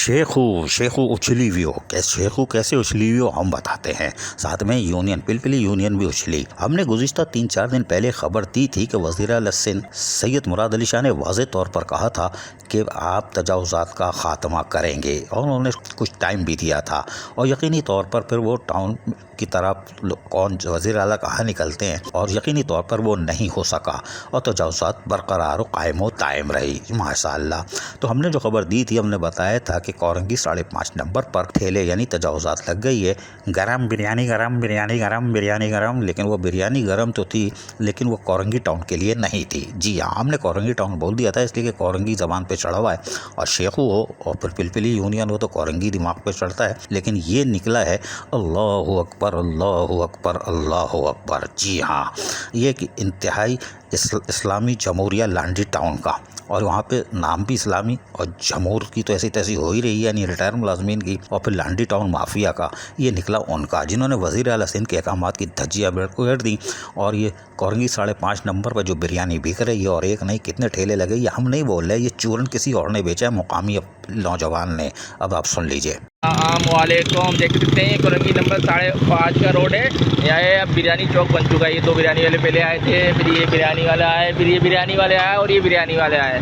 शेखू शेखू उछली हुई हो, शेखू कैसे उछली हुई हो हम बताते हैं। साथ में यूनियन पिलपिली यूनियन भी उछली। हमने गुज़िश्ता 3-4 दिन पहले खबर दी थी कि वज़ीर आला सिंध सैयद मुराद अली शाह ने वाज़े तौर पर कहा था कि आप तजावुज़ात का ख़ात्मा करेंगे और उन्होंने कुछ टाइम भी दिया था और यकीनी तौर पर फिर वो टाउन की तरफ कौन वज़ीर आला कहाँ निकलते हैं और यकीनी तौर पर वो नहीं हो सका और तजावुज़ात बरकरार कायम व दायम रही माशाअल्लाह। तो हमने जो खबर दी थी हमने बताया था कि कोरंगी 5.5 नंबर पर ठेले यानी तजावुज़ात लग गई है। गरम बिरयानी गरम बिरयानी गरम बिरयानी गरम, लेकिन वो बिरयानी गरम तो थी लेकिन वो कोरंगी टाउन के लिए नहीं थी। जी हाँ, हमने कोरंगी टाउन बोल दिया था इसलिए कि कोरंगी ज़बान पे चढ़ा हुआ है और शेखू हो और फिर पिलपिली यूनियन हो तो कोरंगी दिमाग पे चढ़ता है, लेकिन ये निकला है अल्लाहु अकबर अल्लाहु अकबर अल्लाहु अकबर। जी हाँ, ये कि इंतहाई इस्लामी जमहूरिया लांडी टाउन का, और वहाँ पे नाम भी इस्लामी और जमहूर की तो ऐसी तैसी हो ही रही है यानी रिटायर मुलाजमीन की, और फिर लांडी टाउन माफिया का ये निकला उनका जिन्होंने वज़ीर आला सिंध के अहकामात की धज्जियाँ उड़ दी। और ये कोरंगी 5.5 नंबर पर जो बिरयानी बिक रही है और एक नहीं कितने ठेले लगे, ये हम नहीं बोल रहे, ये चूरन किसी और ने बेचा है, मुकामी नौजवान ने। अब आप सुन लीजिए। वालेकुम, देख सकते हैं कोरंगी नंबर 5.5 का रोड है। यहाँ है अब बिरयानी चौक बन चुका है। ये 2 बिरयानी वाले पहले आए थे, फिर ये बिरयानी वाला आए, फिर ये बिरयानी वाले आए और ये बिरयानी वाले आए।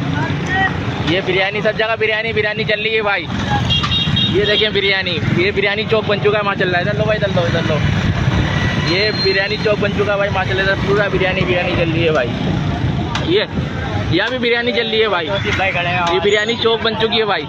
ये बिरयानी सब जगह बिरयानी चल रही है भाई। ये देखें बिरयानी, ये बिरयानी चौक बन चुका है, वहाँ चल रहा है। इधर लो भाई, इधर लो। ये बिरयानी चौक बन चुका है भाई, वहाँ चल रहा है, पूरा बिरयानी चल रही है भाई। ये यहाँ भी बिरयानी चल रही है भाई, ये बिरयानी चौक बन चुकी है भाई।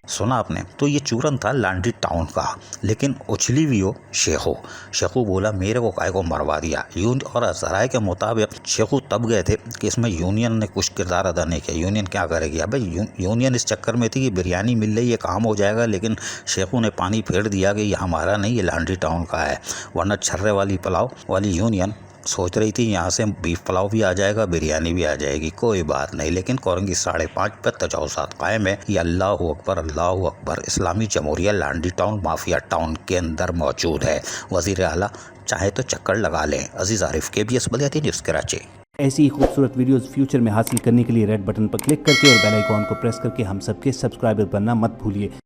सुना आपने? तो ये चूरन था लांडी टाउन का, लेकिन उछली हुई हो शेखू बोला मेरे को काय को मरवा दिया। और ज़राए के मुताबिक शेखू तब गए थे कि इसमें यूनियन ने कुछ किरदार अदा नहीं किया। यूनियन क्या करेगी? अब यूनियन इस चक्कर में थी कि बिरयानी मिल रही है, काम हो जाएगा, लेकिन शेखू ने पानी फेर दिया कि ये हमारा नहीं, ये लांडी टाउन का है। वरना छर्रे वाली पुलाव वाली यूनियन सोच रही थी यहाँ से बीफ पुलाव भी आ जाएगा, बिरयानी भी आ जाएगी, कोई बात नहीं। लेकिन कोरंगी 5.5 पर तजावुज़ात कायम है। ये अल्लाहु अकबर इस्लामी जमहूरिया लांडी टाउन माफिया टाउन के अंदर मौजूद है। वज़ीर आला चाहे तो चक्कर लगा लें। अजीज़ आरिफ, KBS बलियाती न्यूज़ कराची। ऐसी ही खूबसूरत वीडियोस फ्यूचर में हासिल करने के लिए रेड बटन पर क्लिक करके और बेल आइकॉन को प्रेस करके हम सबके सब्सक्राइबर बनना मत भूलिए।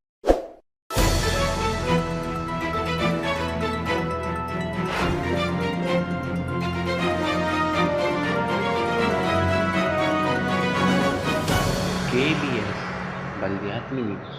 KBS Baliati news.